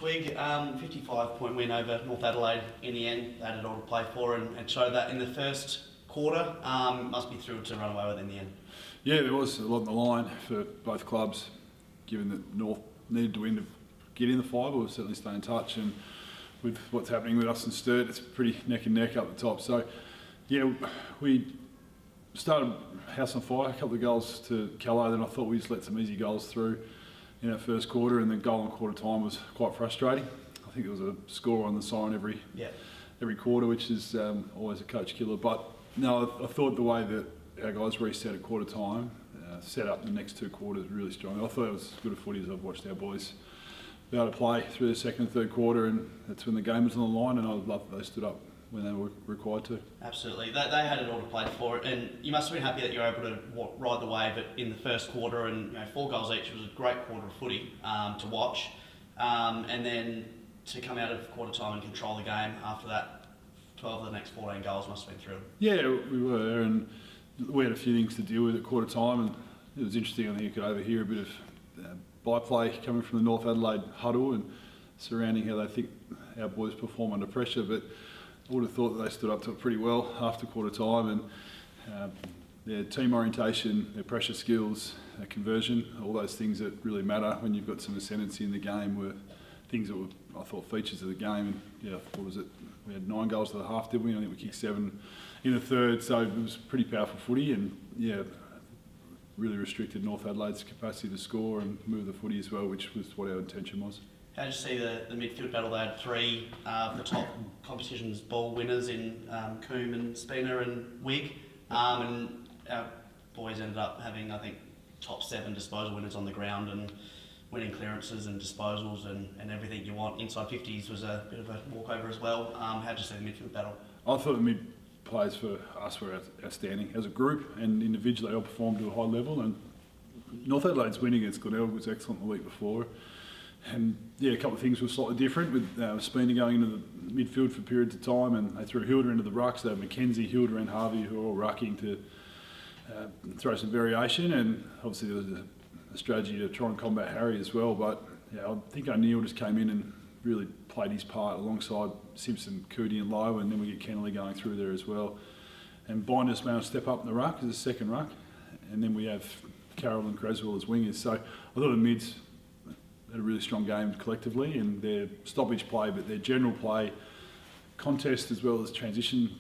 Twig, 55-point win over North Adelaide in the end. They had it all to play for and showed that in the first quarter. Must be thrilled to run away with it in the end. Yeah, there was a lot on the line for both clubs, given that North needed to win to get in the five. We'll certainly stay in touch, and with what's happening with us and Sturt, it's pretty neck and neck up the top. So, yeah, we started house on fire, a couple of goals to Callow, then I thought we just let some easy goals through in our first quarter, and the goal in quarter time was quite frustrating. I think there was a score on the siren every quarter, which is always a coach killer. But no, I thought the way that our guys reset at quarter time, set up the next two quarters really strong. I thought it was as good a footy as I've watched our boys be able to play through the second and third quarter, and that's when the game was on the line, and I loved that they stood up when they were required to. Absolutely. They had it all to play for it, and you must have been happy that you were able to ride the wave in the first quarter, and 4 goals each was a great quarter of footy to watch, and then to come out of quarter time and control the game after that. 12 of the next 14 goals must have been through. Yeah, we were, and we had a few things to deal with at quarter time, and it was interesting. I think you could overhear a bit of byplay coming from the North Adelaide huddle and surrounding how they think our boys perform under pressure, but I would have thought that they stood up to it pretty well after quarter time, and their team orientation, their pressure skills, their conversion, all those things that really matter when you've got some ascendancy in the game were things that were, I thought, features of the game. And yeah, what was it? We had 9 goals to the half, didn't we? I think we kicked 7 in the third, so it was pretty powerful footy, and yeah, really restricted North Adelaide's capacity to score and move the footy as well, which was what our intention was. How did you see the midfield battle? They had 3 of the top competition's ball winners in Coombe and Spina and Wig, and our boys ended up having, I think, top 7 disposal winners on the ground and winning clearances and disposals and everything you want. Inside 50s was a bit of a walkover as well. How did you see the midfield battle? I thought the mid players for us were outstanding. As a group and individually, they all performed to a high level, and North Adelaide's win against Glenelg was excellent the week before. And yeah, a couple of things were slightly different with Spina going into the midfield for periods of time, and they threw Hilda into the rucks. They had Mackenzie, Hilda and Harvey who were all rucking to throw some variation, and obviously there was a strategy to try and combat Harry as well. But yeah, I think O'Neill just came in and really played his part alongside Simpson, Cootie and Lowe, and then we get Kennelly going through there as well. And Binders managed to step up in the ruck as a second ruck, and then we have Carroll and Creswell as wingers. So I thought the mids had a really strong game collectively, and their stoppage play, but their general play, contest as well as transition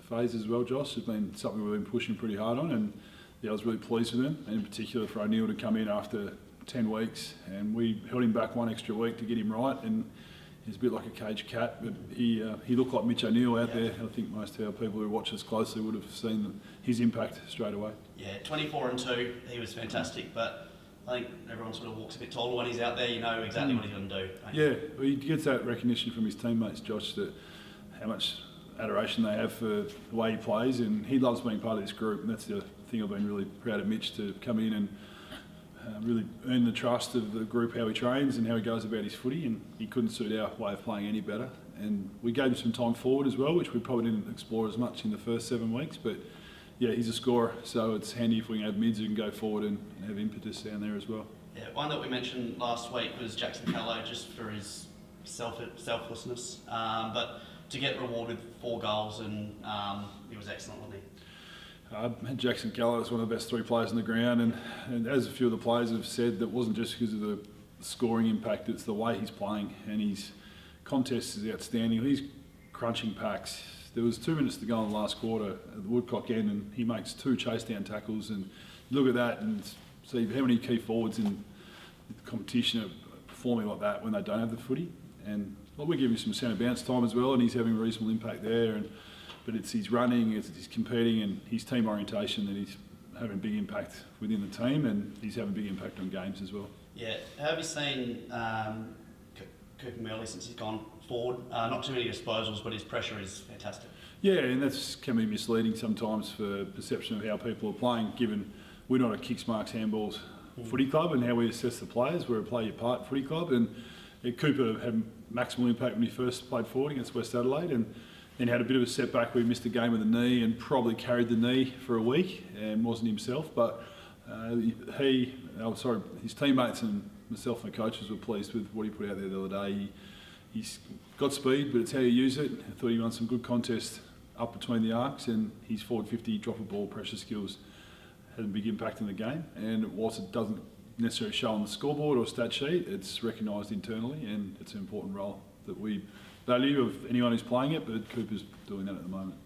phase as well, Josh, has been something we've been pushing pretty hard on, and yeah, I was really pleased with them, and in particular for O'Neill to come in after 10 weeks, and we held him back 1 extra week to get him right, and he's a bit like a caged cat, but he looked like Mitch O'Neill out there. I think most of our people who watch us closely would have seen his impact straight away. Yeah, 24 and 2, he was fantastic, but I think everyone sort of walks a bit taller when he's out there. You know exactly what he's going to do. Yeah, well, he gets that recognition from his teammates, Josh, that how much adoration they have for the way he plays, and he loves being part of this group, and that's the thing I've been really proud of Mitch, to come in and really earn the trust of the group, how he trains and how he goes about his footy, and he couldn't suit our way of playing any better. And we gave him some time forward as well, which we probably didn't explore as much in the first 7 weeks, but yeah, he's a scorer, so it's handy if we can have mids who can go forward and have impetus down there as well. Yeah, one that we mentioned last week was Jackson Callow, just for his selflessness, but to get rewarded 4 goals, and he was excellent, wasn't he? Jackson Callow is one of the best 3 players on the ground, and as a few of the players have said, that wasn't just because of the scoring impact, it's the way he's playing, and his contest is outstanding. He's crunching packs. There was 2 minutes to go in the last quarter at the Woodcock end, and he makes 2 chase down tackles, and look at that and see how many key forwards in the competition are performing like that when they don't have the footy. And well, we give him some centre bounce time as well, and he's having a reasonable impact there. But it's his running, it's his competing, and his team orientation that he's having a big impact within the team, and he's having a big impact on games as well. Yeah, how have you seen Cooper Merley since he's gone forward? Not too many disposals, but his pressure is fantastic. Yeah, and that can be misleading sometimes for perception of how people are playing, given we're not a kicks, marks, handballs footy club, and how we assess the players. We're a play your part footy club, and Cooper had maximal impact when he first played forward against West Adelaide, and then had a bit of a setback where he missed a game with the knee and probably carried the knee for a week and wasn't himself. But his teammates and myself and the coaches were pleased with what he put out there the other day. He's got speed, but it's how you use it. I thought he won some good contests up between the arcs, and his forward 50 drop a ball pressure skills had a big impact in the game. And whilst it doesn't necessarily show on the scoreboard or stat sheet, it's recognised internally, and it's an important role that we value of anyone who's playing it, but Cooper's doing that at the moment.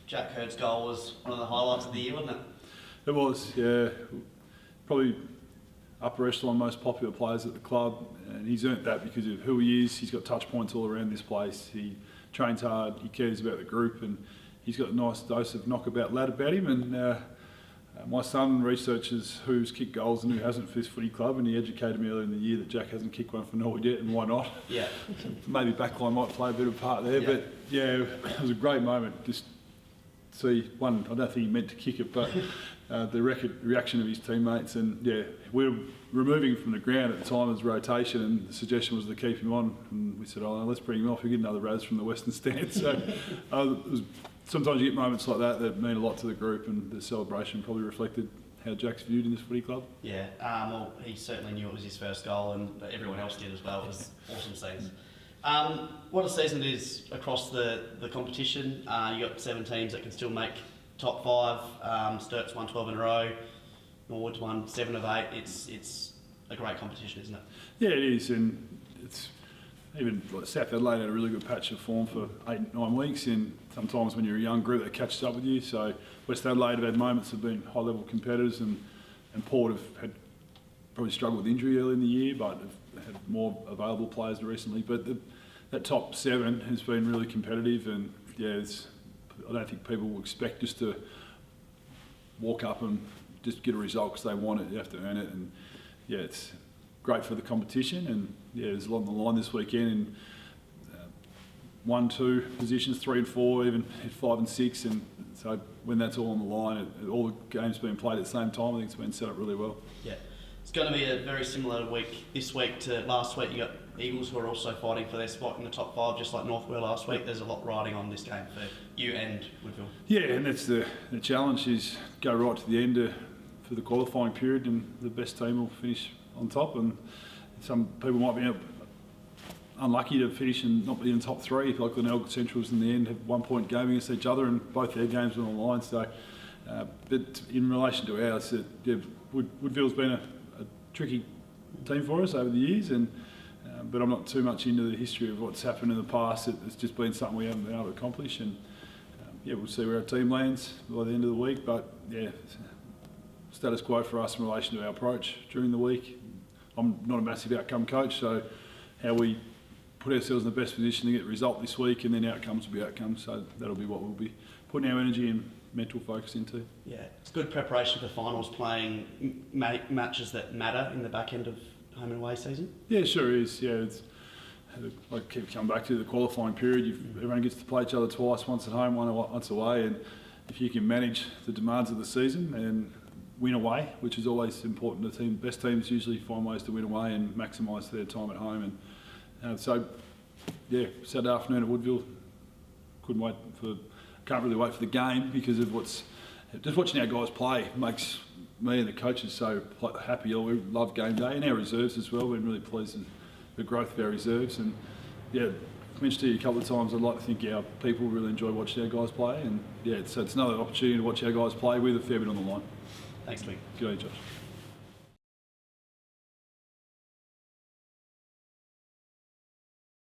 Jack Hurd's goal was one of the highlights of the year, wasn't it? It was, yeah. Probably upper echelon most popular players at the club, and he's earned that because of who he is. He's got touch points all around this place. He trains hard, he cares about the group, and he's got a nice dose of knockabout lad about him. And my son researches who's kicked goals and who hasn't for this footy club, and he educated me earlier in the year that Jack hasn't kicked one for Norwood yet, and why not? Yeah. Maybe backline might play a bit of a part there, but yeah, it was a great moment. Just see one, I don't think he meant to kick it, but the reaction of his teammates, and yeah, we were removing him from the ground at the time as rotation, and the suggestion was to keep him on, and we said, oh, no, let's bring him off, we get another Raz from the Western stand. So it was, sometimes you get moments like that mean a lot to the group, and the celebration probably reflected how Jack's viewed in this footy club. Yeah, well, he certainly knew it was his first goal, and everyone else did as well. It was awesome scenes. What a season it is across the competition. You got 7 teams that can still make top 5. Sturt's won 12 in a row. Norwood's won 7 of 8. It's a great competition, isn't it? Yeah, it is, and it's even like South Adelaide had a really good patch of form for 8-9 weeks, and sometimes when you're a young group that catches up with you. So West Adelaide have had moments of being high-level competitors, and Port have had probably struggled with injury early in the year, but have had more available players recently. But that top 7 has been really competitive, and yeah, I don't think people will expect just to walk up and just get a result because they want it. You have to earn it, and yeah, it's great for the competition. And yeah, there's a lot on the line this weekend, and 1, 2 positions, 3 and 4, even 5 and 6, and so when that's all on the line, all the games being played at the same time, I think it's been set up really well. Yeah. It's going to be a very similar week this week to last week. You got Eagles who are also fighting for their spot in the top 5, just like North were last week. There's a lot riding on this game for you and Woodville. Yeah, and that's the challenge, is go right to the end for the qualifying period, and the best team will finish on top. And some people might be unlucky to finish and not be in the top 3, like Glenelg Centrals in the end have 1 point game against each other, and both their games were on the line. So, but in relation to ours, Woodville's been a tricky team for us over the years, and but I'm not too much into the history of what's happened in the past. It's just been something we haven't been able to accomplish, and yeah, we'll see where our team lands by the end of the week. But yeah, status quo for us in relation to our approach during the week. I'm not a massive outcome coach, so how we put ourselves in the best position to get the result this week, and then outcomes will be outcomes. So that'll be what we'll be putting our energy and mental focus into. Yeah, it's good preparation for finals, playing matches that matter in the back end of home and away season. Yeah, sure is. Yeah, I keep coming back to the qualifying period. Everyone gets to play each other twice, once at home, once away, and if you can manage the demands of the season and win away, which is always important. The best teams usually find ways to win away and maximise their time at home. And so, yeah, Saturday afternoon at Woodville. Can't really wait for the game because of just watching our guys play makes me and the coaches so happy. We love game day, and our reserves as well. We're really pleased with the growth of our reserves. And yeah, I've mentioned to you a couple of times, I'd like to think our people really enjoy watching our guys play. And yeah, so it's another opportunity to watch our guys play with a fair bit on the line. Thanks, Mick. Good day, Josh.